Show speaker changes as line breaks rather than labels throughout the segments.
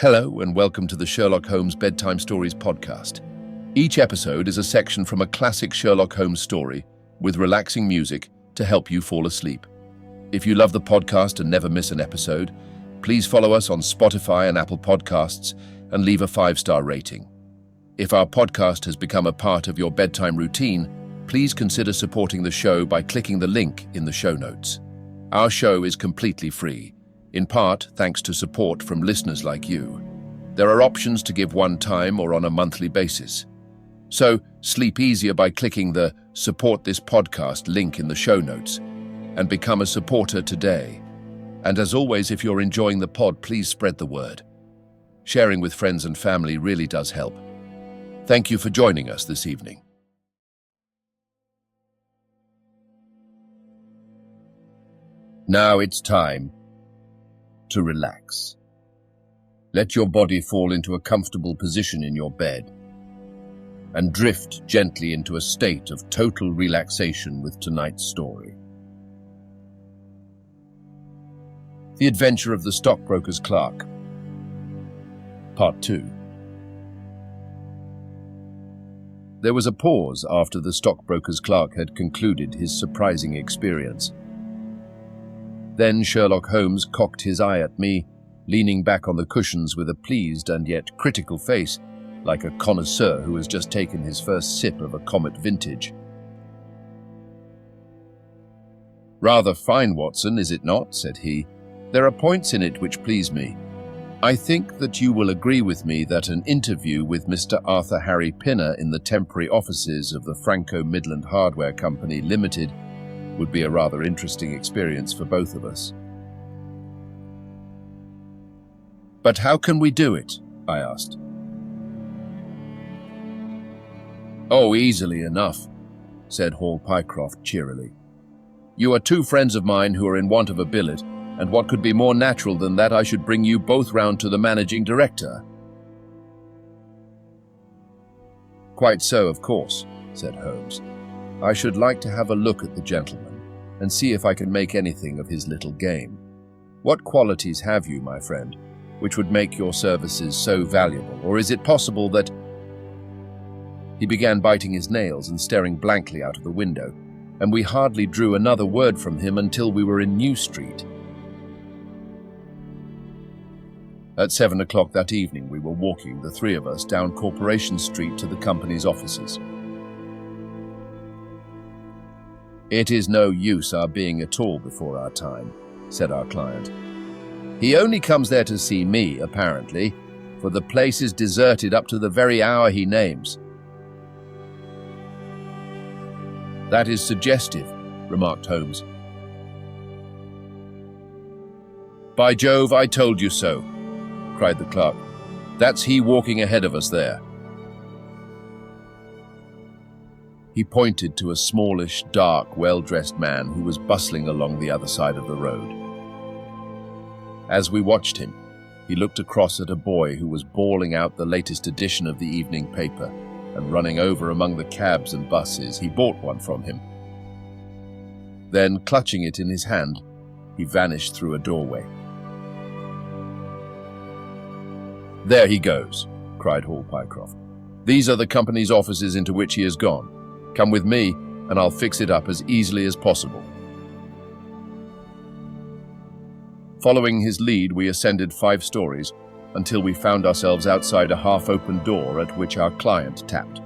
Hello and welcome to the Sherlock Holmes Bedtime Stories podcast. Each episode is a section from a classic Sherlock Holmes story with relaxing music to help you fall asleep. If you love the podcast and never miss an episode, please follow us on Spotify and Apple Podcasts and leave a 5-star rating. If our podcast has become a part of your bedtime routine, please consider supporting the show by clicking the link in the show notes. Our show is completely free, in part thanks to support from listeners like you. There are options to give one time or on a monthly basis. So sleep easier by clicking the Support This Podcast link in the show notes and become a supporter today. And as always, if you're enjoying the pod, please spread the word. Sharing with friends and family really does help. Thank you for joining us this evening. Now it's time to relax. Let your body fall into a comfortable position in your bed and drift gently into a state of total relaxation with tonight's story. The Adventure of the Stockbroker's Clerk, Part 2. There was a pause after the stockbroker's clerk had concluded his surprising experience. Then Sherlock Holmes cocked his eye at me, leaning back on the cushions with a pleased and yet critical face, like a connoisseur who has just taken his first sip of a Comet vintage. "Rather fine, Watson, is it not?" said he. "There are points in it which please me. I think that you will agree with me that an interview with Mr. Arthur Harry Pinner in the temporary offices of the Franco-Midland Hardware Company Limited would be a rather interesting experience for both of us." "But how can we do it?" I asked. "Oh, easily enough," said Hall Pycroft cheerily. "You are two friends of mine who are in want of a billet, and what could be more natural than that I should bring you both round to the managing director?" "Quite so, of course," said Holmes. "I should like to have a look at the gentleman and see if I can make anything of his little game. What qualities have you, my friend, which would make your services so valuable? Or is it possible that—" He began biting his nails and staring blankly out of the window, and we hardly drew another word from him until we were in New Street. At 7 o'clock that evening, we were walking, the three of us, down Corporation Street to the company's offices. "It is no use our being at all before our time," said our client. "He only comes there to see me, apparently, for the place is deserted up to the very hour he names." "That is suggestive," remarked Holmes. "By Jove, I told you so," cried the clerk. "That's he walking ahead of us there." He pointed to a smallish, dark, well-dressed man who was bustling along the other side of the road. As we watched him, he looked across at a boy who was bawling out the latest edition of the evening paper and running over among the cabs and buses. He bought one from him. Then, clutching it in his hand, he vanished through a doorway. "There he goes," cried Hall Pycroft. "These are the company's offices into which he has gone. Come with me, and I'll fix it up as easily as possible." Following his lead, we ascended 5 stories until we found ourselves outside a half-open door at which our client tapped.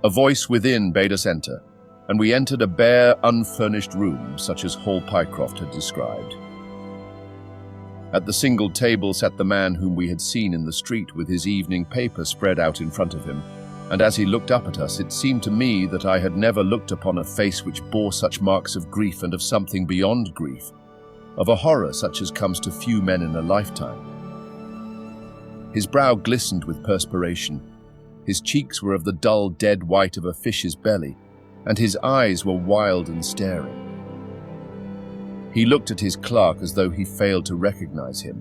A voice within bade us enter, and we entered a bare, unfurnished room such as Hall Pycroft had described. At the single table sat the man whom we had seen in the street with his evening paper spread out in front of him, and as he looked up at us, it seemed to me that I had never looked upon a face which bore such marks of grief and of something beyond grief, of a horror such as comes to few men in a lifetime. His brow glistened with perspiration, his cheeks were of the dull dead white of a fish's belly, and his eyes were wild and staring. He looked at his clerk as though he failed to recognize him,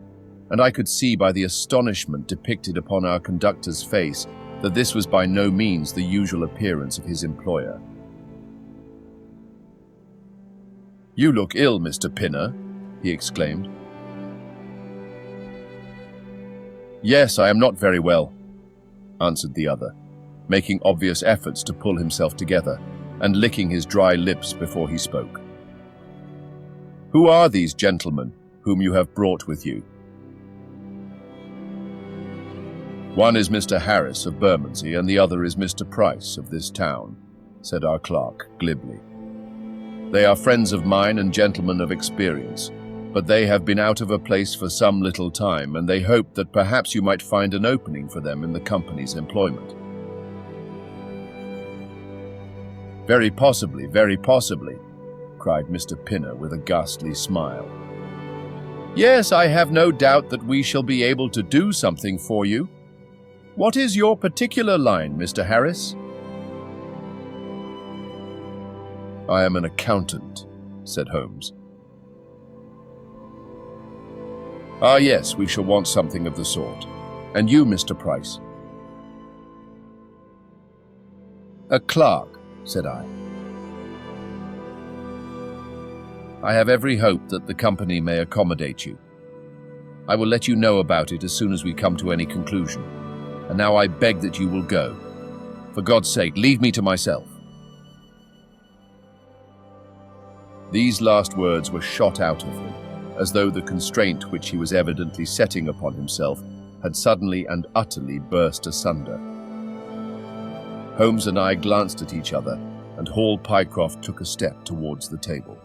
and I could see by the astonishment depicted upon our conductor's face that this was by no means the usual appearance of his employer. "You look ill, Mr. Pinner," he exclaimed. "Yes, I am not very well," answered the other, making obvious efforts to pull himself together and licking his dry lips before he spoke. "Who are these gentlemen whom you have brought with you?" "One is Mr. Harris of Bermondsey, and the other is Mr. Price of this town," said our clerk glibly. "They are friends of mine and gentlemen of experience, but they have been out of a place for some little time, and they hoped that perhaps you might find an opening for them in the company's employment." Very possibly," cried Mr. Pinner with a ghastly smile. "Yes, I have no doubt that we shall be able to do something for you. What is your particular line, Mr. Harris?" "I am an accountant," said Holmes. "Ah, yes, we shall want something of the sort. And you, Mr. Price?" "A clerk," said I. "I have every hope that the company may accommodate you. I will let you know about it as soon as we come to any conclusion. And now I beg that you will go. For God's sake, leave me to myself." These last words were shot out of him, as though the constraint which he was evidently setting upon himself had suddenly and utterly burst asunder. Holmes and I glanced at each other, and Hall Pycroft took a step towards the table.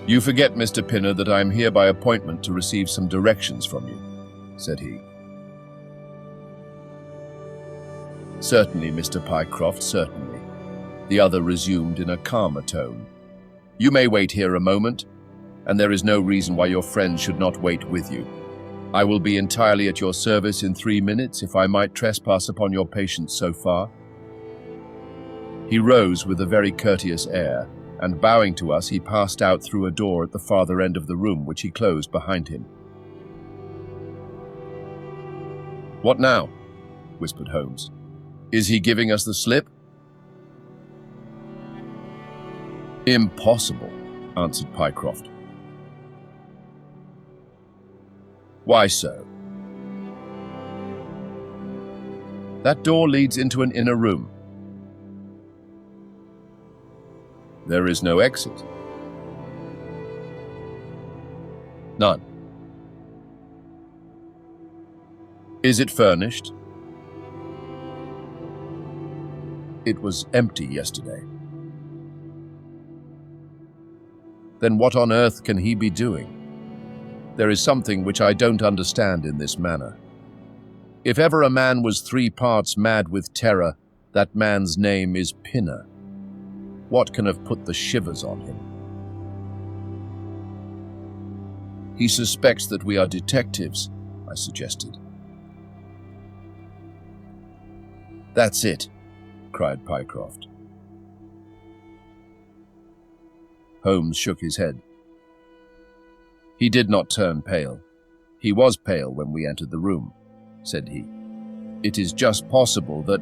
"You forget, Mr. Pinner, that I am here by appointment to receive some directions from you," said he. "Certainly, Mr. Pycroft, certainly," the other resumed in a calmer tone. "You may wait here a moment, and there is no reason why your friends should not wait with you. I will be entirely at your service in 3 minutes if I might trespass upon your patience so far." He rose with a very courteous air, and bowing to us, he passed out through a door at the farther end of the room, which he closed behind him. "What now?" whispered Holmes. "Is he giving us the slip?" "Impossible," answered Pycroft. "Why so?" "That door leads into an inner room." "There is no exit?" "None." "Is it furnished?" "It was empty yesterday." "Then what on earth can he be doing? There is something which I don't understand in this manner. If ever a man was 3 parts mad with terror, that man's name is Pinner. What can have put the shivers on him?" "He suspects that we are detectives," I suggested. "That's it," cried Pycroft. Holmes shook his head. "He did not turn pale. He was pale when we entered the room," said he. "It is just possible that—"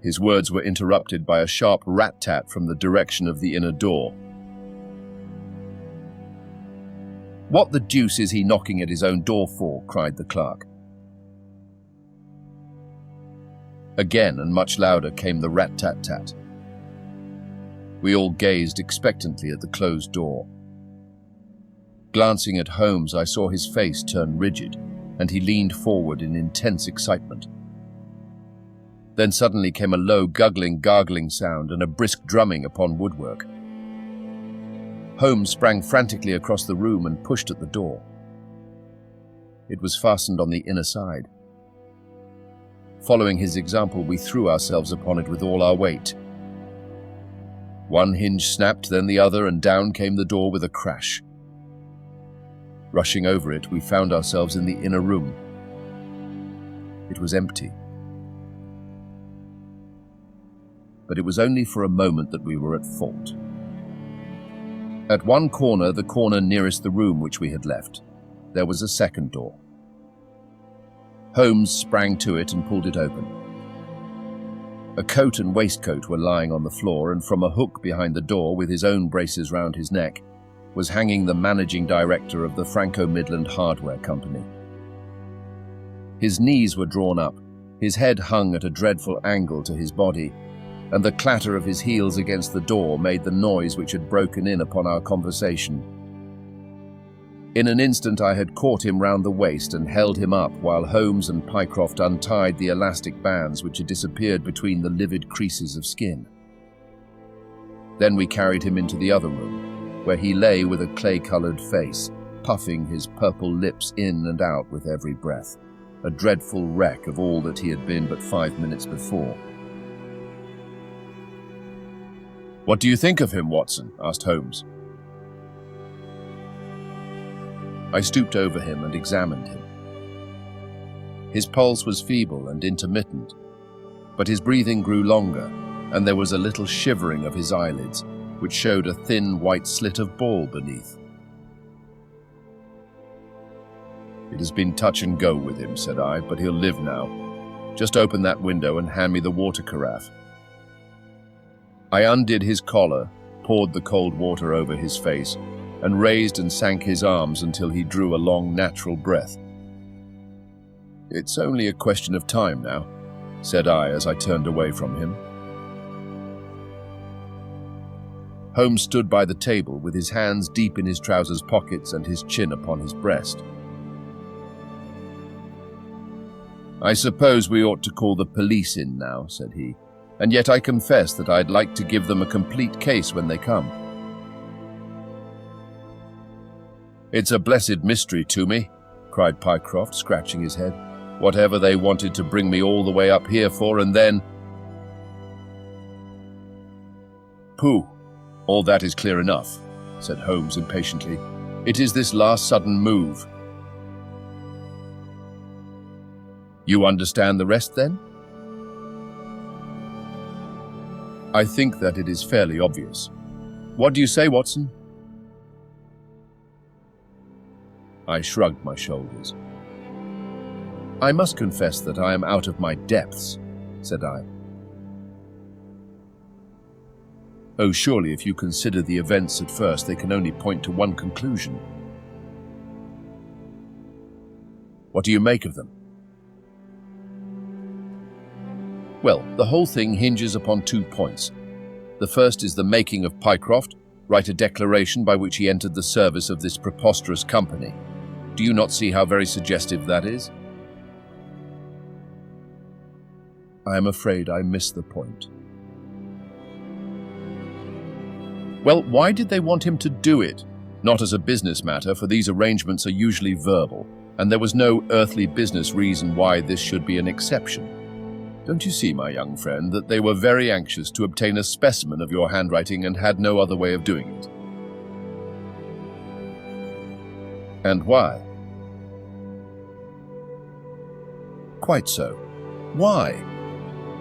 His words were interrupted by a sharp rat-tat from the direction of the inner door. "What the deuce is he knocking at his own door for?" cried the clerk. Again and much louder came the rat-tat-tat. We all gazed expectantly at the closed door. Glancing at Holmes, I saw his face turn rigid, and he leaned forward in intense excitement. Then suddenly came a low, gargling sound and a brisk drumming upon woodwork. Holmes sprang frantically across the room and pushed at the door. It was fastened on the inner side. Following his example, we threw ourselves upon it with all our weight. One hinge snapped, then the other, and down came the door with a crash. Rushing over it, we found ourselves in the inner room. It was empty. But it was only for a moment that we were at fault. At one corner, the corner nearest the room which we had left, there was a second door. Holmes sprang to it and pulled it open. A coat and waistcoat were lying on the floor, and from a hook behind the door, with his own braces round his neck, was hanging the managing director of the Franco-Midland Hardware Company. His knees were drawn up, his head hung at a dreadful angle to his body, and the clatter of his heels against the door made the noise which had broken in upon our conversation. In an instant I had caught him round the waist and held him up while Holmes and Pycroft untied the elastic bands which had disappeared between the livid creases of skin. Then we carried him into the other room, where he lay with a clay-coloured face, puffing his purple lips in and out with every breath, a dreadful wreck of all that he had been but 5 minutes before. "What do you think of him, Watson?" asked Holmes. I stooped over him and examined him. His pulse was feeble and intermittent, but his breathing grew longer, and there was a little shivering of his eyelids, which showed a thin white slit of ball beneath. "It has been touch and go with him," said I, "but he'll live now. Just open that window and hand me the water carafe." I undid his collar, poured the cold water over his face, and raised and sank his arms until he drew a long, natural breath. "It's only a question of time now," said I as I turned away from him. Holmes stood by the table with his hands deep in his trousers pockets and his chin upon his breast. "I suppose we ought to call the police in now," said he, "and yet I confess that I'd like to give them a complete case when they come. "It's a blessed mystery to me," cried Pycroft, scratching his head. "Whatever they wanted to bring me all the way up here for, and then—" "Pooh, all that is clear enough," said Holmes impatiently. "It is this last sudden move." "You understand the rest, then?" "I think that it is fairly obvious. What do you say, Watson?" I shrugged my shoulders. "I must confess that I am out of my depths," said I. "Oh, surely if you consider the events at first, they can only point to one conclusion." "What do you make of them?" "Well, the whole thing hinges upon 2 points. The first is the making of Pycroft write a declaration by which he entered the service of this preposterous company. Do you not see how very suggestive that is?" "I am afraid I missed the point." "Well, why did they want him to do it? Not as a business matter, for these arrangements are usually verbal, and there was no earthly business reason why this should be an exception. Don't you see, my young friend, that they were very anxious to obtain a specimen of your handwriting and had no other way of doing it?" "And why?" "Quite so. Why?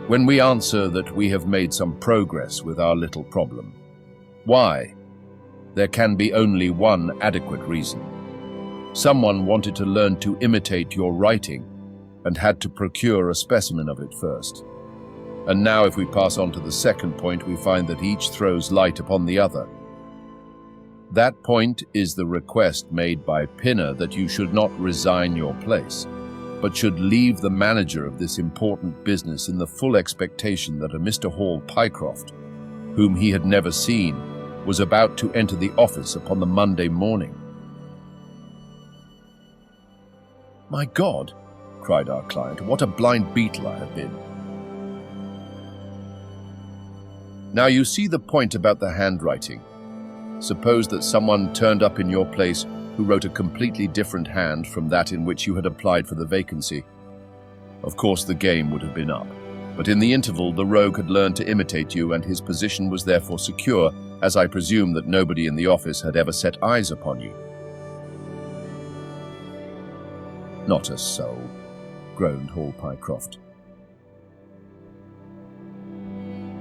When we answer that we have made some progress with our little problem. Why? There can be only one adequate reason. Someone wanted to learn to imitate your writing and had to procure a specimen of it first. And now if we pass on to the second point, we find that each throws light upon the other. That point is the request made by Pinner that you should not resign your place, but should leave the manager of this important business in the full expectation that a Mr. Hall Pycroft, whom he had never seen, was about to enter the office upon the Monday morning." "My God!" cried our client, "what a blind beetle I have been." "Now you see the point about the handwriting. Suppose that someone turned up in your place who wrote a completely different hand from that in which you had applied for the vacancy. Of course the game would have been up, but in the interval the rogue had learned to imitate you and his position was therefore secure, as I presume that nobody in the office had ever set eyes upon you." "Not a soul," groaned Hall Pycroft.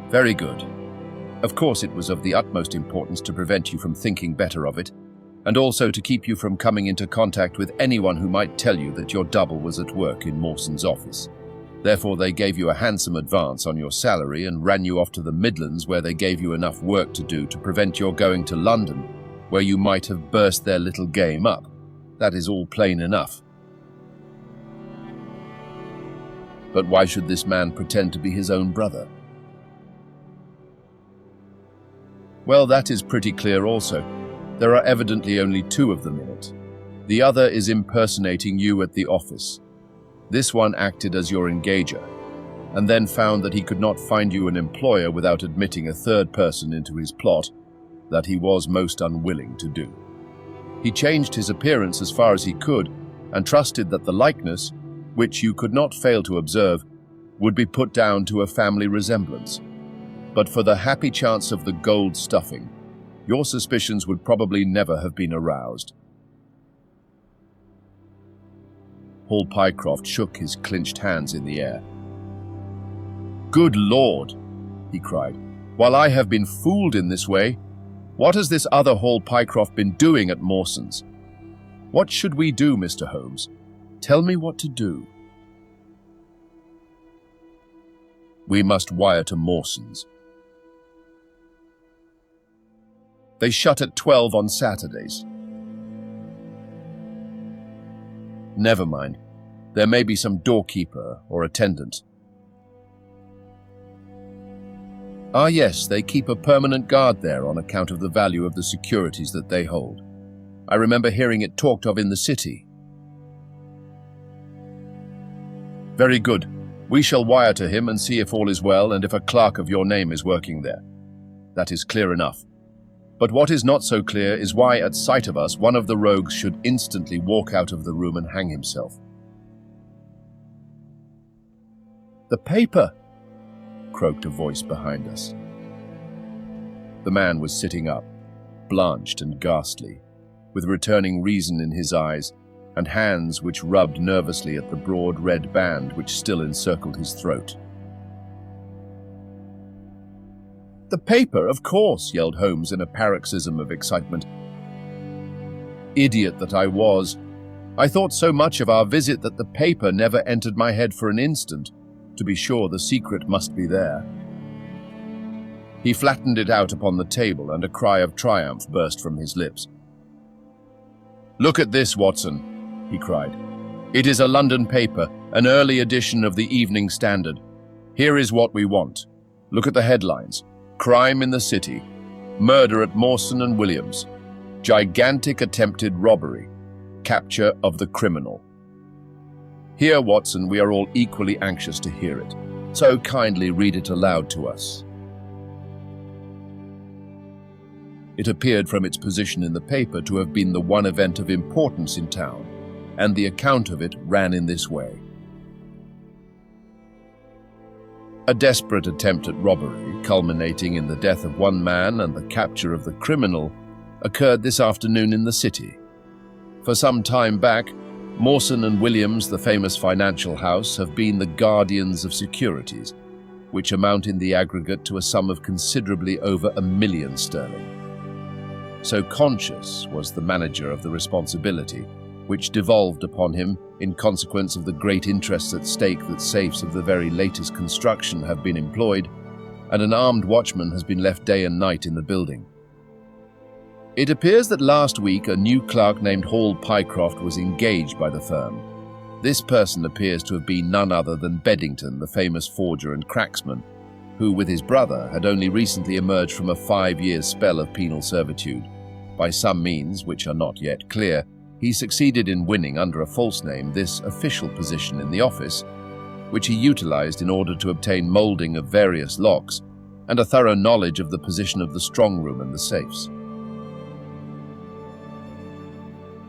"Very good. Of course it was of the utmost importance to prevent you from thinking better of it, and also to keep you from coming into contact with anyone who might tell you that your double was at work in Mawson's office. Therefore they gave you a handsome advance on your salary and ran you off to the Midlands, where they gave you enough work to do to prevent your going to London, where you might have burst their little game up. That is all plain enough. But why should this man pretend to be his own brother? Well, that is pretty clear also. There are evidently only two of them in it. The other is impersonating you at the office. This one acted as your engager, and then found that he could not find you an employer without admitting a third person into his plot that he was most unwilling to do. He changed his appearance as far as he could, and trusted that the likeness, which you could not fail to observe, would be put down to a family resemblance. But for the happy chance of the gold stuffing, your suspicions would probably never have been aroused. Hall Pycroft shook his clenched hands in the air. "Good Lord," he cried, "while I have been fooled in this way, what has this other Hall Pycroft been doing at Mawson's? What should we do, Mr. Holmes? Tell me what to do." "We must wire to Mawson's. They shut at 12 on Saturdays." "Never mind. There may be some doorkeeper or attendant." "Ah, yes, they keep a permanent guard there on account of the value of the securities that they hold. I remember hearing it talked of in the city." "Very good. We shall wire to him and see if all is well and if a clerk of your name is working there. That is clear enough. But what is not so clear is why, at sight of us, one of the rogues should instantly walk out of the room and hang himself." "The paper!" croaked a voice behind us. The man was sitting up, blanched and ghastly, with returning reason in his eyes, and hands which rubbed nervously at the broad red band which still encircled his throat. "The paper, of course!" yelled Holmes in a paroxysm of excitement. Idiot that I was! I thought so much of our visit that the paper never entered my head for an instant. To be sure, the secret must be there. He flattened it out upon the table, and a cry of triumph burst from his lips. "Look at this, Watson," he cried. "It is a London paper, an early edition of the Evening Standard. Here is what we want. Look at the headlines. Crime in the City. Murder at Mawson and Williams. Gigantic attempted robbery. Capture of the criminal." Here, Watson, we are all equally anxious to hear it, so kindly read it aloud to us. It appeared from its position in the paper to have been the one event of importance in town, and the account of it ran in this way. A desperate attempt at robbery, culminating in the death of one man and the capture of the criminal, occurred this afternoon in the city. For some time back, Mawson and Williams, the famous financial house, have been the guardians of securities, which amount in the aggregate to a sum of considerably over £1 million sterling. So conscious was the manager of the responsibility, which devolved upon him in consequence of the great interests at stake that safes of the very latest construction have been employed, and an armed watchman has been left day and night in the building. It appears that last week a new clerk named Hall Pycroft was engaged by the firm. This person appears to have been none other than Beddington, the famous forger and cracksman, who with his brother had only recently emerged from a 5-year spell of penal servitude. By some means, which are not yet clear, he succeeded in winning under a false name this official position in the office, which he utilized in order to obtain molding of various locks and a thorough knowledge of the position of the strong room and the safes.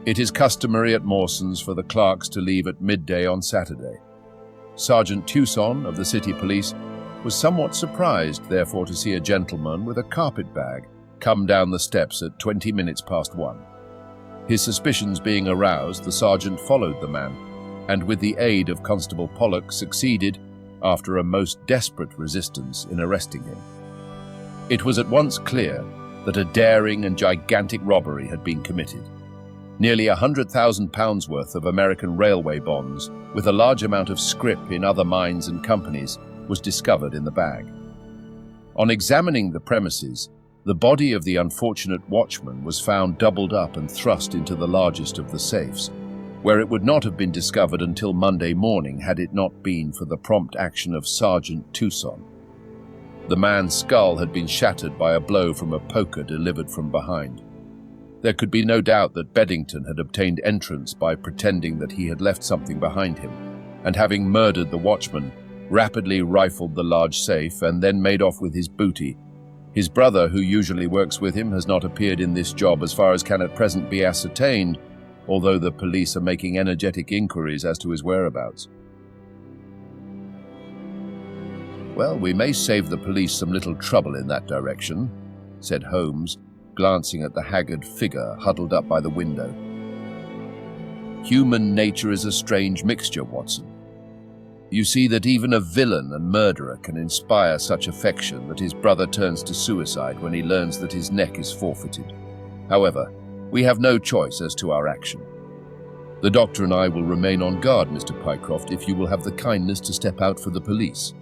It is customary at Mawson's for the clerks to leave at midday on Saturday. Sergeant Tucson of the City Police was somewhat surprised, therefore, to see a gentleman with a carpet bag come down the steps at 20 minutes past 1. His suspicions being aroused, the sergeant followed the man, and with the aid of Constable Pollock succeeded, after a most desperate resistance, in arresting him. It was at once clear that a daring and gigantic robbery had been committed. Nearly £100,000 worth of American railway bonds, with a large amount of scrip in other mines and companies, was discovered in the bag. On examining the premises, The body of the unfortunate watchman was found doubled up and thrust into the largest of the safes, where it would not have been discovered until Monday morning had it not been for the prompt action of Sergeant Tucson. The man's skull had been shattered by a blow from a poker delivered from behind. There could be no doubt that Beddington had obtained entrance by pretending that he had left something behind him, and having murdered the watchman, rapidly rifled the large safe and then made off with his booty. His brother, who usually works with him, has not appeared in this job as far as can at present be ascertained, although the police are making energetic inquiries as to his whereabouts. "Well, we may save the police some little trouble in that direction," said Holmes, glancing at the haggard figure huddled up by the window. "Human nature is a strange mixture, Watson. You see that even a villain and murderer can inspire such affection that his brother turns to suicide when he learns that his neck is forfeited. However, we have no choice as to our action. The doctor and I will remain on guard, Mr. Pycroft, if you will have the kindness to step out for the police."